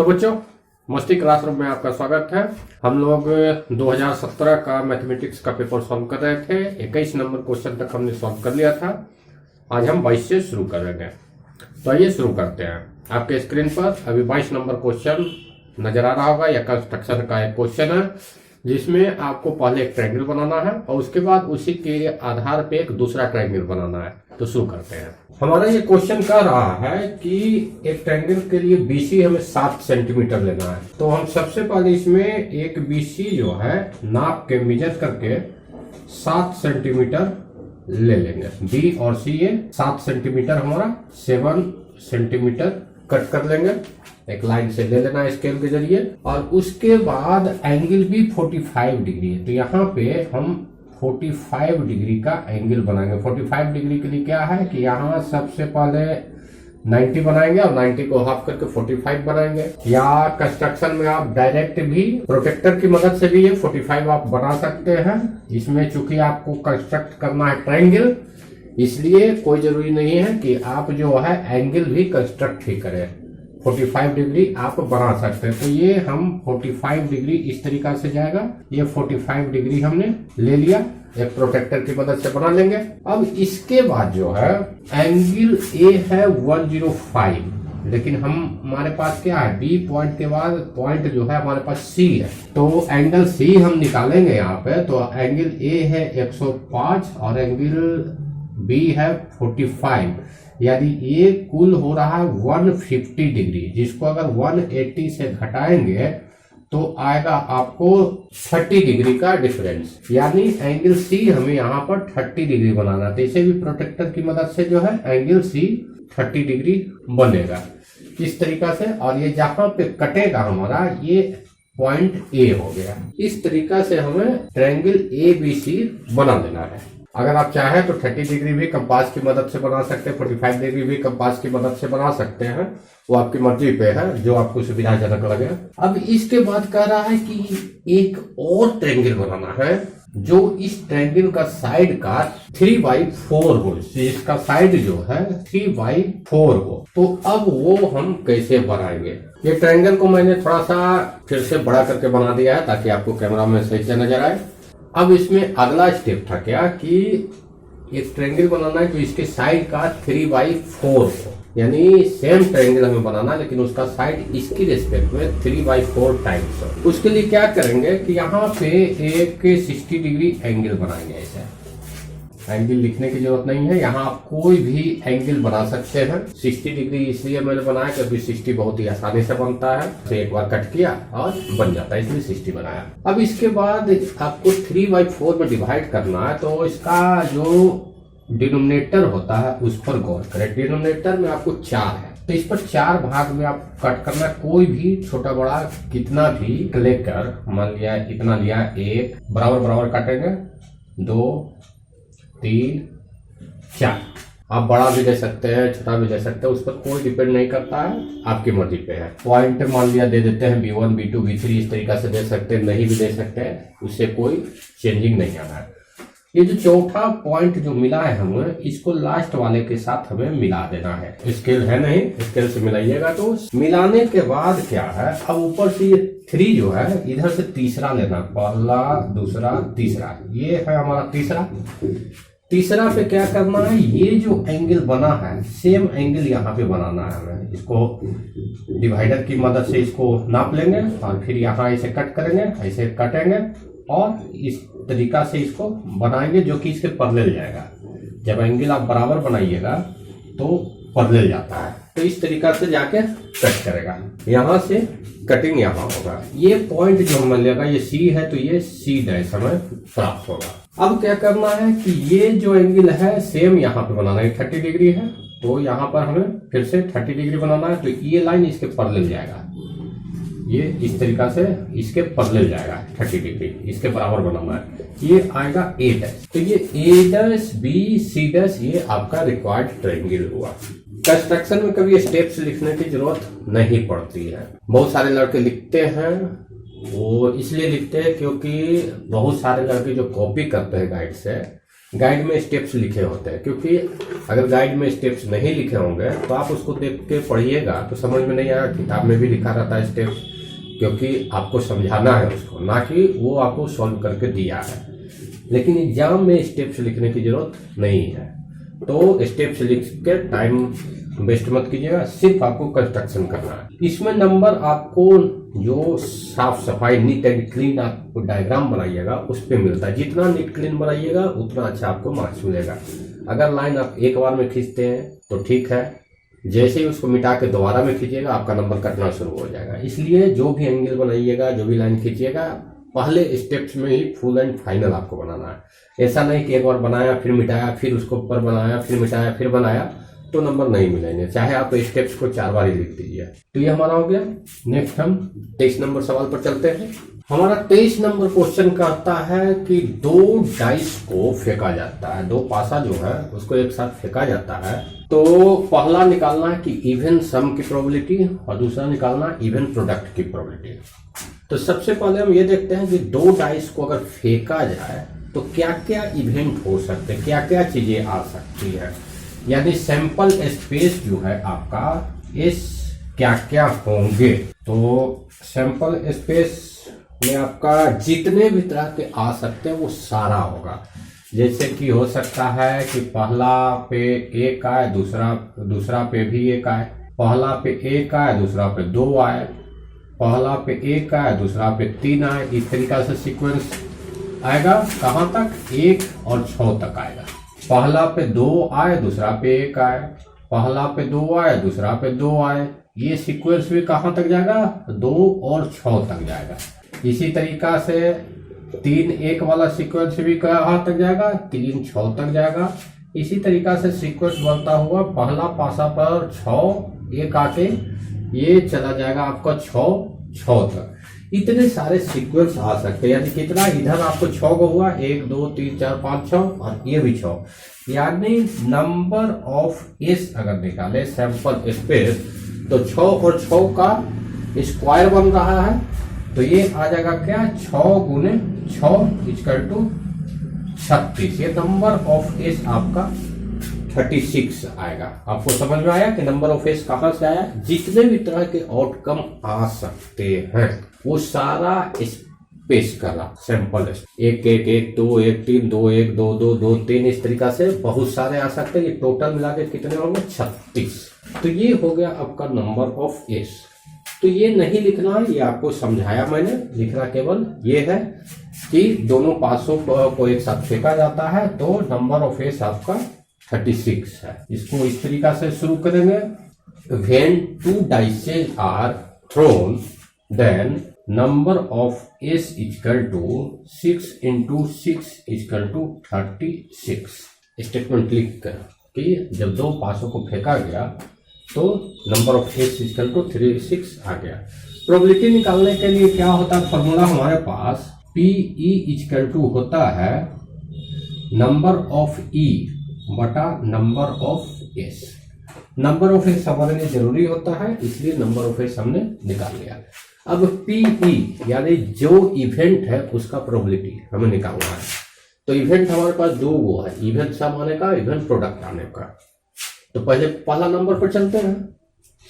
तो बच्चों, मस्ती क्लासरूम में आपका स्वागत है। हम लोग 2017 का मैथमेटिक्स का पेपर सॉल्व कर रहे थे। 21 नंबर क्वेश्चन तक हमने सॉल्व कर लिया था। आज हम 22 से शुरू करेंगे। तो आइए शुरू करते हैं। आपके स्क्रीन पर अभी 22 नंबर क्वेश्चन नजर आ रहा होगा। यह कंस्ट्रक्शन का एक क्वेश्चन है जिसमें आपको पहले एक ट्रायंगल बनाना है और उसके बाद उसी के आधार पे एक दूसरा ट्रायंगल बनाना है। तो शुरू करते हैं। हमारा ये क्वेश्चन कह रहा है कि एक ट्रायंगल के लिए बीसी हमें 7 सेंटीमीटर लेना है। तो हम सबसे पहले इसमें एक बीसी जो है नाप के मेजर करके 7 सेंटीमीटर ले लेंगे। बी और सी ये 7 सेंटीमीटर हमारा 7 सेंटीमीटर कट कर लेंगे। एक लाइन से ले लेना है स्केल के जरिए। और उसके बाद एंगल भी 45 डिग्री है। तो यहाँ पे हम 45 डिग्री का एंगल बनाएंगे। 45 डिग्री के लिए क्या है कि यहाँ सबसे पहले 90 बनाएंगे और 90 को हाफ करके 45 बनाएंगे। या कंस्ट्रक्शन में आप डायरेक्ट भी प्रोटेक्टर की मदद से भी ये 45 आप बना सकते हैं। इसमें चूंकि आपको कंस्ट्रक्ट करना है ट्रायंगल, इसलिए कोई जरूरी नहीं है कि आप जो है एंगल भी कंस्ट्रक्ट ही करें। 45 डिग्री आप बना सकते हैं। तो ये हम 45 डिग्री इस तरीका से जाएगा। ये 45 डिग्री हमने ले लिया, एक प्रोटेक्टर की मदद से बना लेंगे। अब इसके बाद जो है एंगल ए है 105, लेकिन हमारे पास क्या है, बी पॉइंट के बाद पॉइंट जो है हमारे पास सी है। तो एंगल सी हम निकालेंगे यहाँ पे। तो एंगल ए है 105 और एंगल बी है 45, यानी ये कुल हो रहा है 150 डिग्री, जिसको अगर 180 से घटाएंगे तो आएगा आपको 30 डिग्री का डिफरेंस। यानी एंगल सी हमें यहाँ पर 30 डिग्री बनाना है। तो इसे भी प्रोटेक्टर की मदद से जो है एंगल सी 30 डिग्री बनेगा इस तरीका से। और ये जहां पे कटेगा हमारा ये पॉइंट ए हो गया। इस तरीका से हमें ट्रायंगल ए बी सी बना लेना है। अगर आप चाहें तो 30 डिग्री भी कंपास की मदद से बना सकते हैं, 45 डिग्री भी कंपास की मदद से बना सकते हैं। वो आपकी मर्जी पे है, जो आपको सुविधाजनक लगे। अब इसके बाद कह रहा है कि एक और ट्रायंगल बनाना है जो इस ट्रायंगल का साइड का 3/4 हो। इसका साइड जो है 3/4 हो। तो अब वो हम कैसे बनाएंगे। ये ट्रायंगल को मैंने थोड़ा सा फिर से बड़ा करके बना दिया है ताकि आपको कैमरा में सही से नजर आए। अब इसमें अगला स्टेप था क्या कि एक ट्रायंगल बनाना है जो इसके साइड का 3/4 हो। यानी सेम ट्रायंगल हमें बनाना है लेकिन उसका साइड इसकी रिस्पेक्ट में 3/4 टाइम्स हो। उसके लिए क्या करेंगे कि यहाँ पे एक 60 डिग्री एंगल बनाएंगे। ऐसे एंगल लिखने की जरूरत नहीं है, यहाँ आप कोई भी एंगल बना सकते हैं। 60 डिग्री इसलिए मैंने बनाया क्योंकि 60 बहुत ही आसानी से बनता है। तो एक बार कट किया और बन जाता है, इसलिए 60 बनाया। अब इसके बाद आपको 3/4 में डिवाइड करना है। तो इसका जो डिनोमिनेटर होता है उस पर गौर करें। डिनोमिनेटर में आपको 4 है, तो इस पर 4 भाग में आप कट करना। कोई भी छोटा बड़ा कितना भी लेकर, मान लिया इतना लिया, 1 बराबर बराबर काटेंगे, 2 3 4। आप बड़ा भी दे सकते हैं, छोटा भी दे सकते हैं, उस पर कोई डिपेंड नहीं करता है, आपकी मर्जी पे है। पॉइंट मान लिया दे देते हैं B1 B2 B3 इस तरीका से दे सकते हैं, नहीं भी दे सकते हैं, उससे कोई चेंजिंग नहीं आना है। ये जो चौथा पॉइंट जो मिला है हमें, इसको लास्ट वाले के साथ हमें मिला देना है। स्केल है नहीं, स्केल से मिलाइएगा। तो मिलाने के बाद क्या है, अब ऊपर से ये 3 जो है इधर से तीसरा लेना, पहला दूसरा तीसरा, ये है हमारा तीसरा। तीसरा पे क्या करना है, ये जो एंगल बना है सेम एंगल यहाँ पे बनाना है हमें। इसको डिवाइडर की मदद से इसको नाप लेंगे और फिर यहाँ ऐसे कट करेंगे, ऐसे कटेंगे और इस तरीका से इसको बनाएंगे जो कि इसके पैरेलल जाएगा। जब एंगल आप बराबर बनाइएगा तो पैरेलल जाता है। तो इस तरीका से जाके कट करेगा, यहाँ से कटिंग यहाँ होगा। ये पॉइंट जो हमें लेगा ये सी है, तो ये सी डैश हमें प्राप्त होगा। अब क्या करना है कि ये जो एंगल है सेम यहाँ पे बनाना है, 30 डिग्री है, तो यहाँ पर हमें फिर से 30 डिग्री बनाना है। तो ये लाइन इसके पैरेलल जाएगा, ये इस तरीका से इसके पैरेलल जाएगा 30 डिग्री, इसके बराबर बनाना है। ये आएगा A डैश। तो ये A dash B C dash ये आपका रिक्वायर्ड ट्रायंगल हुआ। कंस्ट्रक्शन में कभी स्टेप्स लिखने की जरूरत नहीं पड़ती है। बहुत सारे लड़के लिखते हैं, वो इसलिए लिखते हैं क्योंकि बहुत सारे लड़के जो कॉपी करते हैं गाइड से गाइड में स्टेप्स लिखे होते हैं, क्योंकि अगर गाइड में स्टेप्स नहीं लिखे होंगे तो आप उसको देख के पढ़िएगा तो समझ में नहीं आएगा। किताब में भी लिखा रहता है स्टेप्स, क्योंकि आपको समझाना है उसको, ना कि वो आपको सॉल्व करके दिया है। लेकिन एग्जाम में स्टेप्स लिखने की जरूरत नहीं है, तो स्टेप्स लिख के टाइम वेस्ट मत कीजिएगा, सिर्फ आपको कंस्ट्रक्शन करना है। इसमें नंबर आपको जो साफ सफाई नीट एंड क्लीन आप डायग्राम बनाइएगा उस पर मिलता है। जितना नीट क्लीन बनाइएगा उतना अच्छा आपको मार्क्स मिलेगा। अगर लाइन आप एक बार में खींचते हैं तो ठीक है, जैसे ही उसको मिटा के दोबारा में खींचिएगा आपका नंबर कटना शुरू हो जाएगा। इसलिए जो भी एंगल बनाइएगा, जो भी लाइन खींचिएगा, पहले स्टेप्स में ही फुल एंड फाइनल आपको बनाना है। ऐसा नहीं कि एक बार बनाया फिर मिटाया, फिर उसको ऊपर बनाया, फिर मिटाया, फिर बनाया, तो नंबर नहीं मिलेंगे, चाहे आप स्टेप्स को 4 बार ही लिख दीजिए। तो ये हमारा हो गया। नेक्स्ट हम 23 नंबर सवाल पर चलते हैं। हमारा 23 नंबर क्वेश्चन कहता है कि 2 डाइस को फेंका जाता है, 2 पासा जो है उसको एक साथ फेंका जाता है। तो पहला निकालना है कि इवन सम की प्रोबेबिलिटी और दूसरा निकालना इवन प्रोडक्ट की प्रोबेबिलिटी। तो सबसे पहले हम ये देखते हैं कि 2 डाइस को अगर फेंका जाए तो क्या क्या इवेंट हो सकते हैं, क्या क्या चीजें आ सकती है, यानी सैंपल स्पेस जो है आपका इस क्या क्या होंगे। तो सैंपल स्पेस में आपका जितने भी तरह के आ सकते हैं वो सारा होगा। जैसे कि हो सकता है कि पहला पे 1 आए, दूसरा पे भी 1 आए, पहला पे 1 आए, दूसरा पे 2 आए, पहला पे 1 आए, दूसरा पे 3 आए। इस तरीका से सीक्वेंस आएगा। कहां तक? 1 और 6 तक आएगा। पहला पे 2 आए, दूसरा पे 1 आए, पहला पे 2 आए, दूसरा पे 2 आए। ये सीक्वेंस भी कहां तक जाएगा? 2 और 6 तक जाएगा। इसी तरीका से 3 1 वाला सीक्वेंस भी कहां तक जाएगा? 3 6 तक जाएगा। इसी तरीका से सीक्वेंस बनता हुआ पहला पासा पर 6 1 आके ये चला जाएगा आपका 6 तक। इतने सारे सीक्वेंस आ सकते हैं। यानी कितना? इधर आपको 6 को हुआ, 1 2 3 4 5 6 और ये भी 6। यानी नंबर ऑफ एस अगर निकाले सैंपल स्पेस तो 6 और 6 का स्क्वायर बन रहा है। तो ये आ जाएगा क्या? 6 गुने 6 इक्वल टू 36। ये नंबर ऑफ एस आपका 36 आएगा। आपको समझ में आया कि नंबर ऑफ एस कहां से आया? जितने भी तरह के आउटकम आ सकते हैं वो सारा स्पेस का सैंपल 1 1 1 2 1 3 2 1 2 2 2 3 इस तरीका से बहुत सारे आ सकते हैं। ये टोटल मिला के कितने होंगे? 36। तो ये हो गया आपका नंबर ऑफ एस। तो ये नहीं लिखना है, ये आपको समझाया मैंने। लिखना केवल ये है कि दोनों पासों को एक साथ फेंका जाता है तो नंबर ऑफ एस आपका 36 है। इसको इस तरीका से शुरू करेंगे। When 2 dice are thrown, then number of s equal to 6 into 6 equal to 36। Statement लिख कर कि जब 2 पासों को फेंका गया तो number of S equal to 36 आ गया। प्रोबेबिलिटी निकालने के लिए क्या होता है? फॉर्मूला हमारे पास PE इक्वल टू होता है नंबर ऑफ E बटा number of S. Number of S हमारे लिए जरूरी होता है, इसलिए नंबर ऑफ एस हमने निकाल लिया। अब PE यानी जो इवेंट है उसका प्रोबेबिलिटी हमें निकालना है। तो इवेंट हमारे पास 2 वो है, इवेंट सम आने का, इवेंट प्रोडक्ट आने का। तो पहले पहला नंबर पर चलते हैं।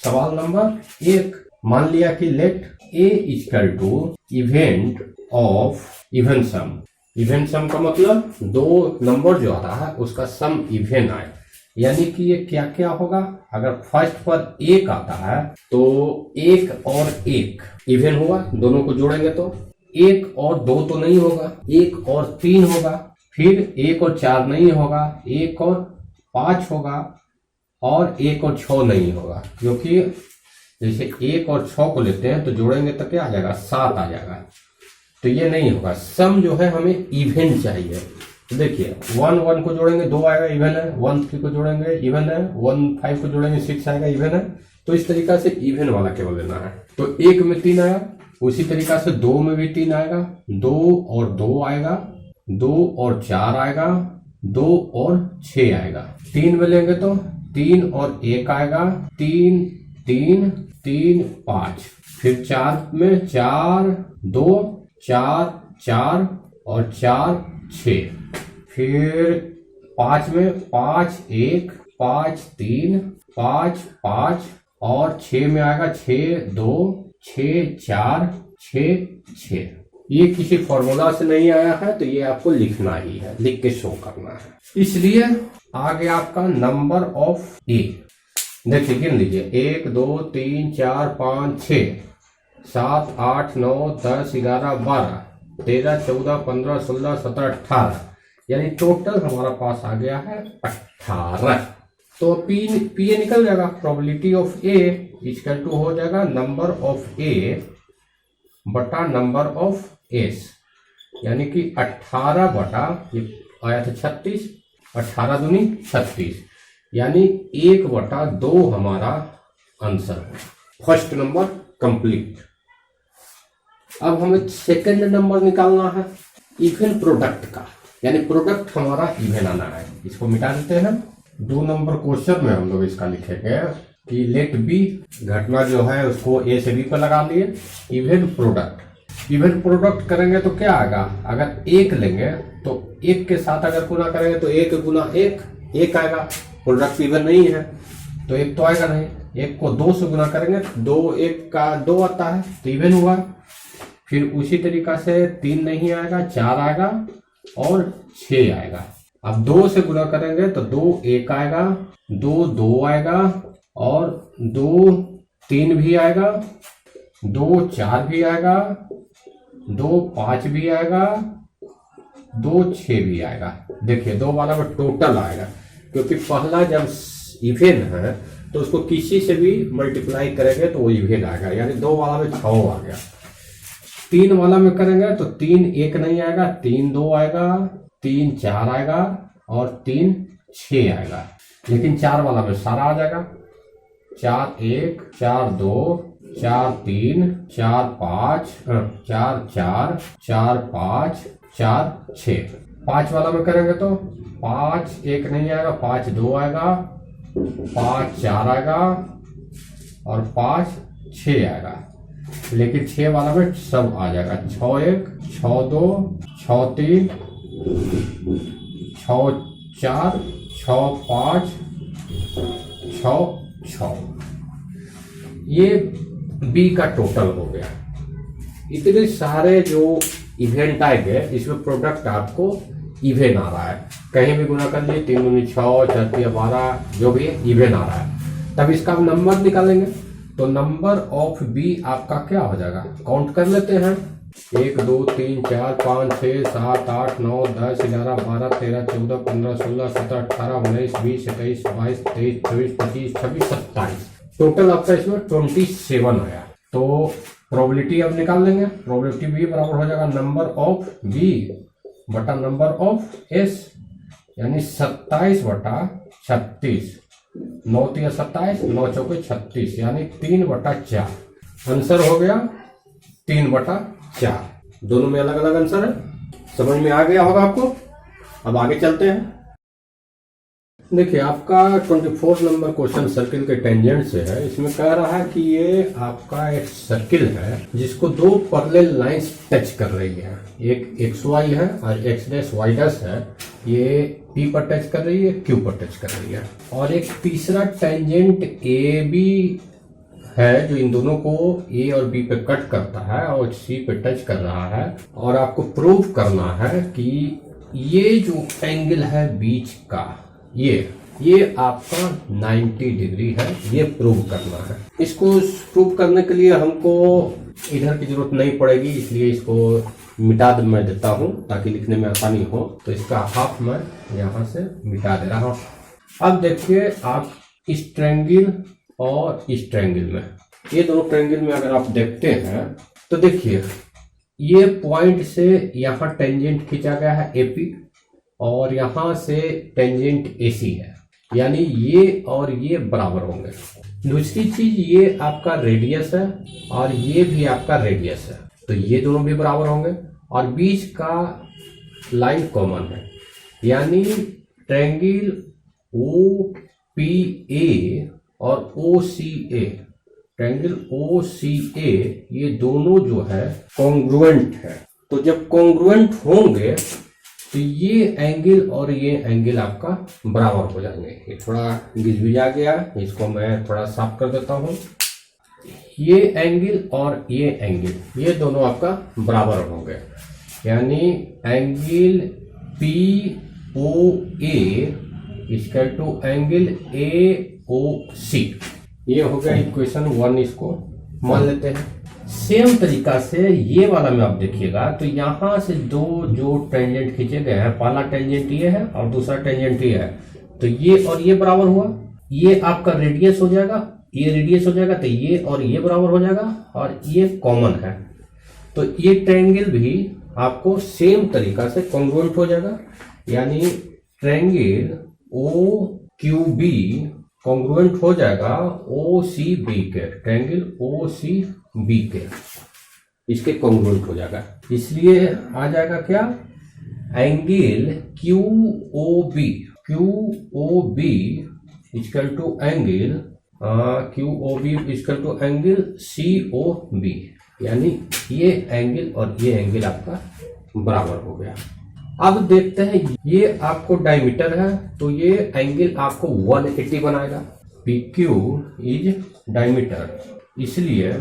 सवाल नंबर 1, मान लिया कि let A equal to event of event sum. Event sum का मतलब 2 नंबर जो आ रहा है उसका सम इवेंट आए। यानी कि ये क्या क्या होगा? अगर फर्स्ट पर 1 आता है तो 1 और 1 इवेंट हुआ, दोनों को जोड़ेंगे तो 1 और 2 तो नहीं होगा, 1 और 3 होगा, फिर 1 और 4 नहीं होगा, 1 और 5 होगा और 1 और 6 नहीं होगा। क्योंकि जैसे 1 और 6 को लेते हैं तो जोड़ेंगे तो क्या आ जाएगा? 7 आ जाएगा। तो ये नहीं होगा। सम जो है हमें इवेंट चाहिए। तो देखिए 1 1 को जोड़ेंगे 2 आएगा, इवन है। 1 3 को जोड़ेंगे इवन है। 1 5 को जोड़ेंगे 6 आएगा, इवन है। तो इस तरीका से इवन वाला केवल लेना है। तो 1 में 3 आया, उसी तरीका से 2 में भी 3 आएगा, 2 और 2 आएगा, 2 और 4 आएगा, 2 और 6 आएगा। 3 में लेंगे तो 3 और 1 आएगा, 3 3 3 5। फिर 4 में 4 2 4 4 और 4 6। फिर 5 में 5 1 5 3 5 5 और 6 में आएगा 6 2 6 4 6 6। ये किसी फॉर्मूला से नहीं आया है, तो ये आपको लिखना ही है, लिख के शो करना है। इसलिए आगे आपका नंबर ऑफ ए, देखिए गिन लीजिए 1 2 3 4 5 6 7 8 9 10 11 12 13 14 15 16 17 18, यानी टोटल हमारा पास आ गया है 18। तो पी ए निकल जाएगा, probability of A equal to हो जाएगा नंबर ऑफ ए बटा नंबर ऑफ एस, यानी कि 18 बटा ये आया था 36, 18 दूनी 36, यानी 1 बटा 2 हमारा आंसर है। First number complete. अब हमें सेकंड नंबर निकालना है इवन प्रोडक्ट का, यानी प्रोडक्ट हमारा इवन आना है। इसको मिटा देते हैं। 2 नंबर क्वेश्चन में हम लोग इसका लिखेंगे कि लेट बी, घटना जो है उसको ए से बी पर लगा लिए, इवन प्रोडक्ट। इवन प्रोडक्ट करेंगे तो क्या आएगा, अगर 1 लेंगे तो 1 के साथ अगर गुना करेंगे तो 1 गुना 1 1 आएगा। प्रोडक्ट इवन नहीं है तो 1 तो आएगा नहीं। 1 को 2 से गुना करेंगे तो 2 1 का 2 आता है तो इवन हुआ। फिर उसी तरीका से 3 नहीं आएगा, 4 आएगा और 6 आएगा। अब 2 से गुना करेंगे तो 2 1 आएगा, 2 2 आएगा और 2 3 भी आएगा, 2 4 भी आएगा, 2 5 भी आएगा, 2 6 भी आएगा। देखिए 2 वाला में टोटल आएगा, क्योंकि पहला जब इवेन है तो उसको किसी से भी मल्टीप्लाई करेंगे तो वो इवेन आएगा, यानी 2 वाला में 6 आ गया। 3 वाला में करेंगे तो 3 1 नहीं आएगा, 3 2 आएगा, 3 4 आएगा और 3 6 आएगा। लेकिन 4 वाला में सारा आ जाएगा, 4 1 4 2 4 3 4 5 4 4 4 5 4 6। 5 वाला में करेंगे तो 5 1 नहीं आएगा, 5 2 आएगा, 5 4 आएगा और 5 6 आएगा। लेकिन 6 वाला में सब आ जाएगा, 6 1 6 2 6 3 6 4 6 5 6 6। ये बी का टोटल हो गया। इतने सारे जो इवेंट आएंगे इसमें प्रोडक्ट आपको इवेन आ रहा है, कहीं भी गुना कर लिए 3 दूनी 6 4 3 12, जो भी इवेन आ रहा है। तब इसका नंबर निकालेंगे तो नंबर ऑफ बी आपका क्या हो जाएगा, काउंट कर लेते हैं। 1 2 3 4 5 6 7 8 9 10 11 12 13 14 15 16 17 18 19 20 21 22 23 24 25 26 27, टोटल आपका इसमें 27 आया। तो प्रोबेबिलिटी अब निकाल लेंगे। प्रोबेबिलिटी बी बराबर हो जाएगा नंबर ऑफ बी बटा नंबर ऑफ एस, यानी 27 बटा 36, 9 3 27 9 4 36, यानी 3 बटा 4। आंसर हो गया 3 बटा 4। दोनों में अलग अलग आंसर है, समझ में आ गया होगा आपको। अब आगे चलते हैं। देखिए आपका 24 नंबर क्वेश्चन सर्किल के टेंजेंट से है। इसमें कह रहा है कि ये आपका एक सर्किल है जिसको 2 पैरेलल लाइंस टच कर रही है, एक एक्स वाई है और एक्स डैश वाई डैश है। ये पी पर टच कर रही है, क्यू पर टच कर रही है, और एक तीसरा टेंजेंट ए बी है जो इन दोनों को ए और बी पे कट करता है और सी पे टच कर रहा है। और आपको प्रूव करना है कि ये जो एंगल है बीच का ये आपका 90 डिग्री है, ये प्रूव करना है। इसको प्रूव करने के लिए हमको इधर की जरूरत नहीं पड़ेगी, इसलिए इसको मिटा मैं देता हूं ताकि लिखने में आसानी हो। तो इसका हाफ मैं यहां से मिटा दे रहा हूं। अब देखिए आप इस ट्रायंगल और इस ट्रायंगल में, ये दोनों ट्रायंगल में अगर आप देखते हैं तो देखिए ये पॉइंट से यहाँ टेंजेंट खींचा गया है एपी और यहां से टेंजेंट एसी है, यानी ये और ये बराबर होंगे। दूसरी चीज ये आपका रेडियस है और ये भी आपका रेडियस है, तो ये दोनों भी बराबर होंगे और बीच का लाइन कॉमन है, यानी ट्रायंगल ओ पी ए और ओ सी ए, ट्रायंगल ओ सी ए, ये दोनों जो है कॉन्ग्रुएंट है। तो जब कॉन्ग्रुएंट होंगे तो ये एंगल और ये एंगल आपका बराबर हो जाएंगे। ये थोड़ा गिजबिजा गया, इसको मैं थोड़ा साफ कर देता हूँ। ये एंगल और ये एंगल ये दोनों आपका बराबर होंगे, यानी angle P O A equal to angle A O C. ये हो गया इक्वेशन 1, इसको मान लेते हैं। सेम तरीका से ये वाला में आप देखिएगा तो यहाँ से दो जो टेंजेंट खींचे गए हैं, पहला टेंजेंट ये है और दूसरा टेंजेंट ये है, तो ये और ये बराबर हुआ। ये आपका रेडियस हो जाएगा, ये रेडियस हो जाएगा, तो ये और ये बराबर हो जाएगा और ये कॉमन है। तो ये ट्रायंगल भी आपको सेम तरीका से कॉन्ग्रुएंट हो जाएगा, यानी triangle O Q B congruent हो जाएगा ओ सी बी के, ट्रायंगल ओ सी बी के, इसके कॉन्ग्रुएंट हो जाएगा। इसलिए आ जाएगा क्या, angle Q O B equal to angle equal to angle C O B, यानी ये एंगल और ये एंगल आपका बराबर हो गया। अब देखते हैं, ये आपको डायमीटर है तो ये एंगल आपको 180 बनाएगा। पी क्यू इज डायमीटर, इसलिए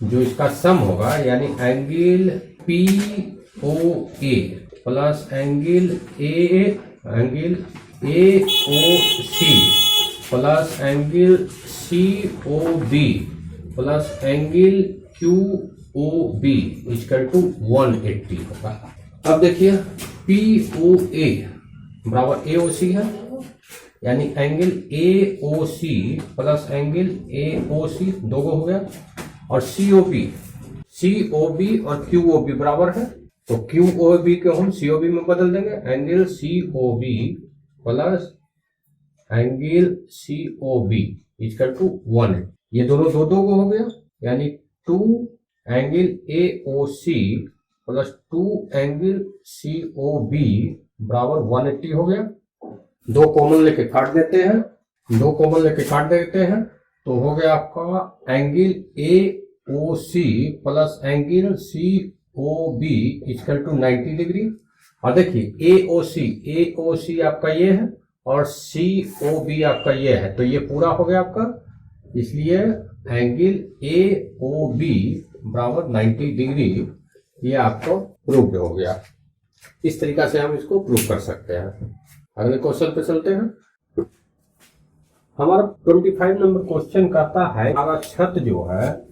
जो इसका सम होगा यानी angle P O A plus angle A O C plus angle C O B plus angle Q O B equal to 180 होगा। अब देखिए पी ओ ए बराबर ए ओ सी है, यानी angle A O C plus angle A O C दो हो गया, और सी ओ बी और क्यू ओ बी बराबर है, तो क्यू ओ बी को हम सी ओ बी में बदल देंगे। Angle C O B plus angle C O B equal to 1, ये दोनों दो को हो गया, यानी 2 angle A O C plus 2 angle C O B बराबर 180 हो गया। दो कॉमन लेके काट देते हैं, तो हो गया आपका angle A O C plus angle C O B equal to 90 degree. और देखिए ए ओ सी आपका ये है और सी ओ बी आपका ये है, तो ये पूरा हो गया आपका, इसलिए एंगल ए ओ बी बराबर 90 डिग्री, ये आपको प्रूव्ड हो गया। इस तरीका से हम इसको प्रूव कर सकते हैं। अगले क्वेश्चन पे चलते हैं। हमारा 25 नंबर क्वेश्चन कहता है, हमारा छत जो है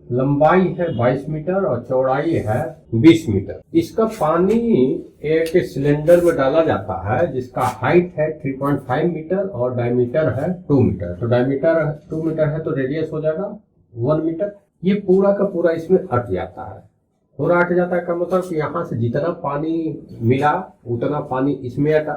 लंबाई है 22 मीटर और चौड़ाई है 20 मीटर। इसका पानी एक सिलेंडर में डाला जाता है जिसका हाइट है 3.5 मीटर और डायमीटर है 2 मीटर। तो डायमीटर 2 मीटर है तो रेडियस हो जाएगा 1 मीटर। ये पूरा का पूरा इसमें अट जाता है। पूरा अट जाता है का मतलब कि यहाँ से जितना पानी मिला उतना पानी इसमें अटा,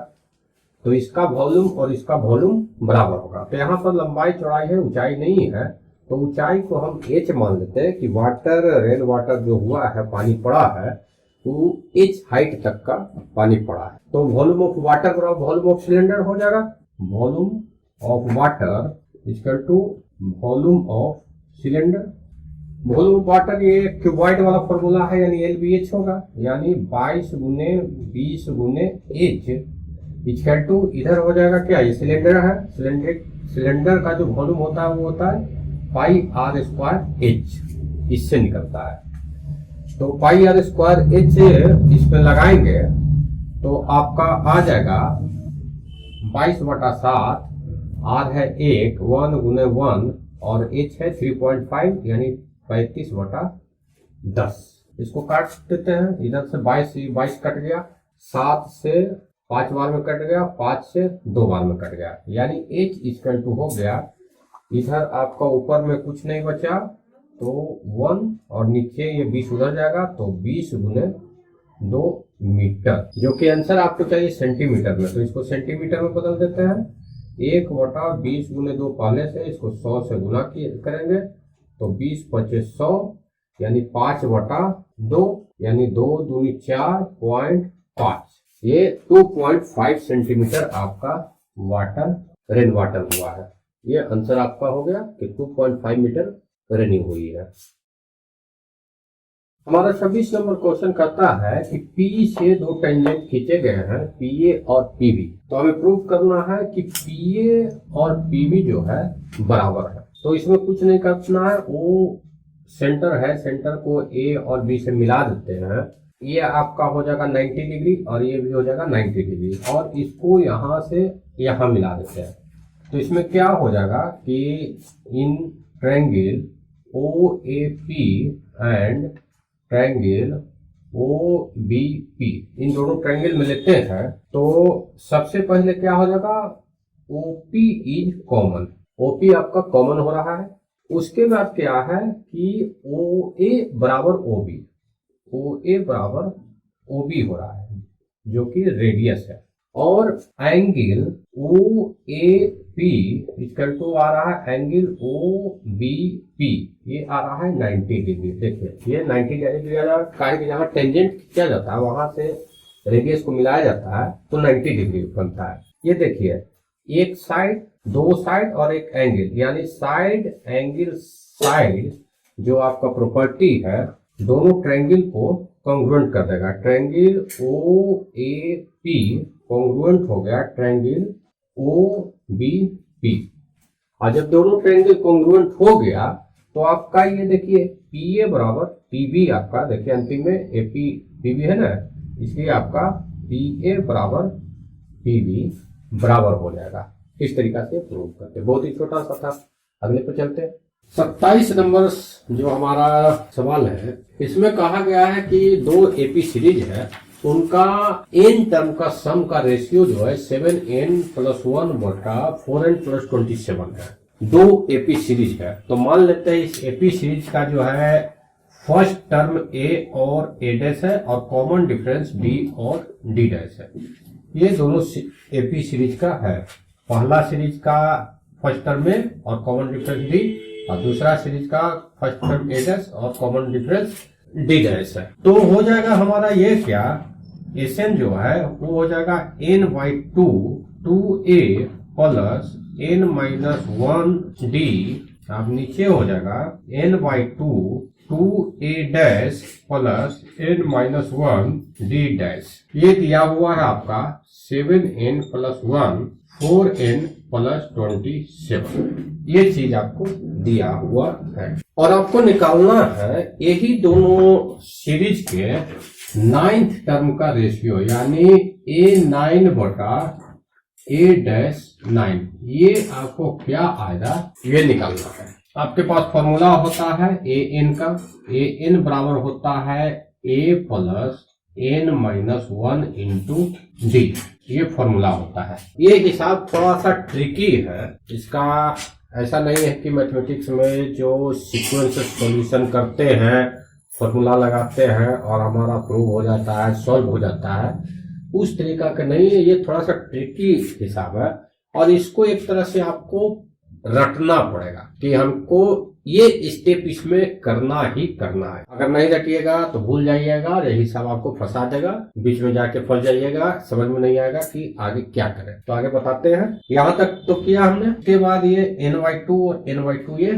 तो इसका वॉल्यूम और इसका वॉल्यूम बराबर होगा। तो यहाँ पर लंबाई चौड़ाई है, ऊंचाई नहीं है, तो ऊंचाई को हम h मान लेते हैं कि रेन वाटर जो हुआ है, पानी पड़ा है, वो h हाइट तक का पानी पड़ा है। तो वॉल्यूम ऑफ वाटर बराबर वॉल्यूम ऑफ सिलेंडर हो जाएगा। Volume of water equal to volume of cylinder. Volume of water ये क्यूबॉइड वाला फॉर्मूला है, यानी LBH होगा, यानी 22 गुने 20 गुने h इक्वल टू, इधर हो जाएगा क्या, ये सिलेंडर है, सिलेंडर का जो वॉल्यूम होता है वो होता है पाई आर स्क्वायर एच, इससे निकलता है। तो पाई आर स्क्वायर एच इसमें लगाएंगे तो आपका आ जाएगा 22/7, आर है 1 गुने 1 और एच है 3.5 यानी 35/10। इसको काट देते हैं, इधर से 22 कट गया, 7 से 5 बार में कट गया, 5 से 2 बार में कट गया, यानी h इक्वल टू हो गया, इधर आपका ऊपर में कुछ नहीं बचा तो 1 और नीचे ये 20 उधर जाएगा, तो 20 गुने 2 मीटर, जो कि आंसर आपको चाहिए सेंटीमीटर में, तो इसको सेंटीमीटर में बदल देते हैं। 1/20 गुने 2 पहले से, इसको 100 से गुना करेंगे तो 20 × 100 यानी 5/2 यानी 2 दूनी 4.5, ये 2.5 सेंटीमीटर आपका रेन वाटर हुआ है। ये आंसर आपका हो गया कि 2.5 मीटर रेनिंग हुई है। हमारा 26 नंबर क्वेश्चन कहता है कि P से दो टेंजेंट खींचे गए हैं PA और PB। तो हमें प्रूव करना है कि PA और PB जो है बराबर है। तो इसमें कुछ नहीं करना है, वो सेंटर है, सेंटर को A और B से मिला देते हैं। ये आपका हो जाएगा 90 डिग्री और ये भी हो जाएगा 90 डिग्री, और इसको यहाँ से यहाँ मिला देते हैं। तो इसमें क्या हो जाएगा कि in triangle OAP and triangle OBP, इन दोनों ट्रायंगल में लेते हैं तो सबसे पहले क्या हो जाएगा, OP इज कॉमन, OP आपका कॉमन हो रहा है। उसके बाद क्या है कि OA बराबर OB, OA बराबर OB हो रहा है जो कि रेडियस है, और एंगल OAP इक्वल टू आ रहा है एंगल OBP, ये आ रहा है 90 डिग्री। देखिए ये 90 डिग्री आ रहा है, जहाँ टेंजेंट खींचा जाता है वहां से रेडियस को मिलाया जाता है तो 90 डिग्री बनता है। ये देखिए एक साइड, दो साइड और एक एंगल, यानी साइड एंगल साइड जो आपका प्रॉपर्टी है दोनों ट्रायंगल को कॉन्ग्रुएंट कर देगा। ट्रायंगल OAP कॉन्ग्रुएंट हो गया ट्रायंगल OBP, और जब दोनों ट्रायंगल कॉन्ग्रुएंट हो गया तो आपका ये देखिए PA बराबर PB, आपका देखिए अंतिम में AP PB है ना, इसलिए आपका PA बराबर PB बराबर हो जाएगा। इस तरीका से प्रूव करते, बहुत ही छोटा सा था। अगले पर चलते हैं। 27 नंबर जो हमारा सवाल है, इसमें कहा गया है कि दो AP सीरीज है, उनका n टर्म का सम का रेशियो जो है 7n + 1 बटा 4n + 27 है। दो AP सीरीज है, तो मान लेते हैं इस AP सीरीज का जो है फर्स्ट टर्म A और A' है और कॉमन डिफरेंस D और D' है। ये दोनों AP सीरीज का है, पहला सीरीज का फर्स्ट टर्म में और कॉमन डिफरेंस D, और दूसरा सीरीज का फर्स्ट टर्म A' और कॉमन डिफरेंस D' है। तो हो जाएगा हमारा ये क्या, Sn जो है वो हो जाएगा n/2 2a प्लस n-1d, अब नीचे हो जाएगा n/2 2a' प्लस n-1d'। ये दिया हुआ है आपका 7n + 1 4n + 27, ये चीज आपको दिया हुआ है, और आपको निकालना है यही दोनों सीरीज के 9th टर्म का रेशियो, यानी A9 बटा A-9, ये आपको क्या आएगा ये निकालना है। आपके पास फॉर्मूला होता है AN का, AN बराबर होता है A plus n-1 into D, ये फॉर्मूला होता है। ये हिसाब थोड़ा सा ट्रिकी है, इसका ऐसा नहीं है कि मैथमेटिक्स में जो सीक्वेंस सॉल्यूशन करते हैं, फॉर्मूला लगाते हैं और हमारा प्रूव हो जाता है, सॉल्व हो जाता है, उस तरीका का नहीं है। ये थोड़ा सा ट्रिकी हिसाब है और इसको एक तरह से आपको रटना पड़ेगा कि हमको ये स्टेप इसमें करना ही करना है। अगर नहीं रटिएगा तो भूल जाइएगा और यही सब आपको फंसा देगा, बीच में जाके फंस जाइएगा, समझ में नहीं आएगा कि आगे क्या करें। तो आगे बताते हैं। यहाँ तक तो किया हमने, उसके बाद ये n/2 और n/2 ये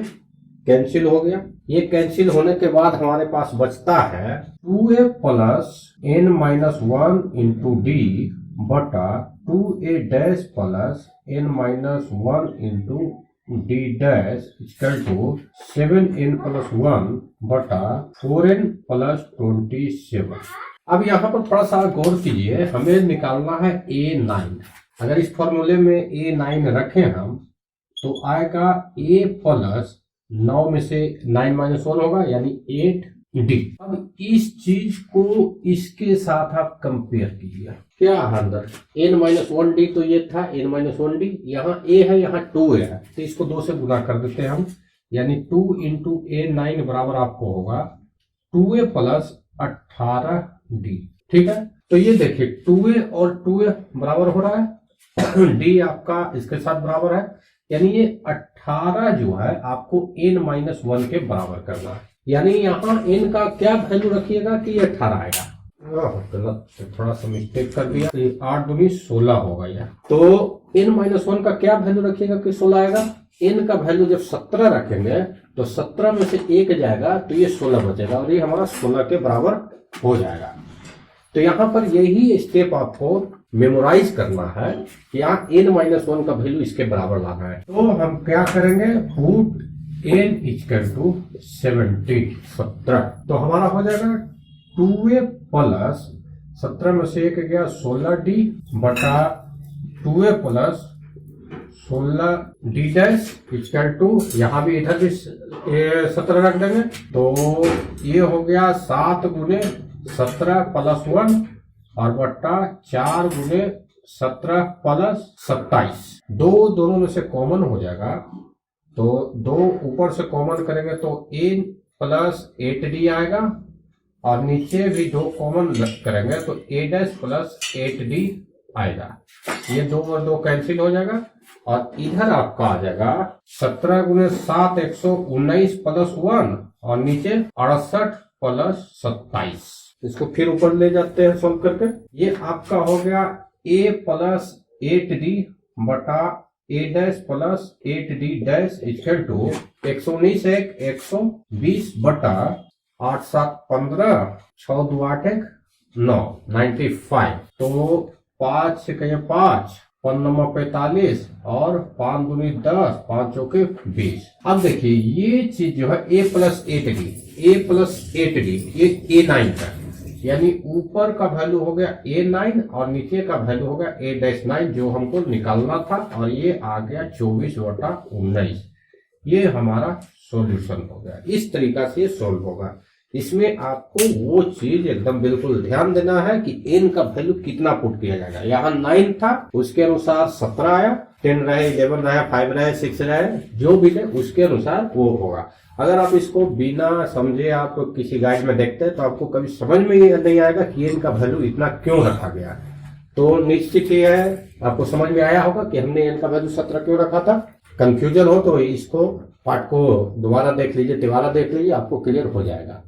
कैंसिल हो गया। ये कैंसिल होने के बाद हमारे पास बचता है 2a plus n-1 into D बटा 2a' plus n-1 into D dash equal to 7n + 1 बटा 4n + 27। अब यहाँ पर थोड़ा सा गौर कीजिए, हमें निकालना है A9। अगर इस फॉर्मूले में A9 रखें हम तो आएगा A प्लस 9 में से 9 - 1 होगा यानी 8D। अब इस चीज को इसके साथ आप कंपेयर कीजिए, क्या है अंदर n-1d, तो ये था n-1d, यहाँ a है यहाँ 2a है, तो इसको 2 से गुना कर देते हैं हम, यानी 2 × A9 बराबर आपको होगा 2a प्लस 18d। ठीक है, तो ये देखिए 2a और 2a बराबर हो रहा है, d आपका इसके साथ बराबर है, यानी ये 18 जो है आपको n-1 के बराबर करना है। यानी यहाँ n का क्या वैल्यू रखिएगा कि ये 18 आएगा। गलत थोड़ा सा मिस्टेक कर दिया, 8 दूनी 16 होगा यार। तो n-1 का क्या वैल्यू रखिएगा कि 16 आएगा। n का वैल्यू जब 17 रखेंगे तो 17 में से 1 जाएगा तो ये 16 बचेगा और ये हमारा 16 के बराबर हो जाएगा। तो यहाँ पर यही स्टेप आपको मेमोराइज करना है कि यहाँ n-1 का वैल्यू इसके बराबर लाना है। तो हम क्या करेंगे, पुट n इक्वल टू 17। तो हमारा हो जाएगा 2a प्लस 17 में से 1 गया 16d बटा 2a plus 16d dash equal to, यहाँ भी इधर भी 17 रख देंगे तो ये हो गया 7 गुने 17 प्लस 1 और बट्टा 4 गुने 17 प्लस 27। दोनों में से कॉमन हो जाएगा तो 2 ऊपर से कॉमन करेंगे तो n प्लस 8d आएगा और नीचे भी 2 कॉमन करेंगे तो a डैश प्लस 8d आएगा। ये 2 और 2 कैंसिल हो जाएगा और इधर आपका आ जाएगा 17 गुने 7 119 प्लस 1 और नीचे 68 प्लस 27। इसको फिर ऊपर ले जाते हैं सॉल्व करके। ये आपका हो गया a प्लस 8d बटा a dash plus 8d dash equal to 119 120 बटा 8 7 15 6 2 8 1 9 95। तो 5 से कहिए 5 9 45 और 5 दूनी 10 5 चौके 20। अब देखिए ये चीज जो है a प्लस 8d ये a9 का, यानी ऊपर का वैल्यू हो गया a9 और नीचे का वैल्यू हो गया a-9 जो हमको निकालना था और ये आ गया 24 बटा 19। ये हमारा सॉल्यूशन हो गया। इस तरीका से सोल्व होगा। इसमें आपको वो चीज एकदम बिल्कुल ध्यान देना है कि n का वैल्यू कितना पुट किया जाएगा। यहाँ 9 था उसके अनुसार 17 आया, 10 रहे 11 रहे 5 रहे 6 रहे जो भी थे उसके अनुसार वो होगा। अगर आप इसको बिना समझे आप किसी गाइड में देखते हैं तो आपको कभी समझ में नहीं आएगा कि n का वैल्यू इतना क्यों रखा गया। तो निश्चित ही है आपको समझ में आया होगा कि हमने n का वैल्यू 17 क्यों रखा था। कंफ्यूजन हो तो इसको पार्ट को दोबारा देख लीजिए, आपको क्लियर हो जाएगा।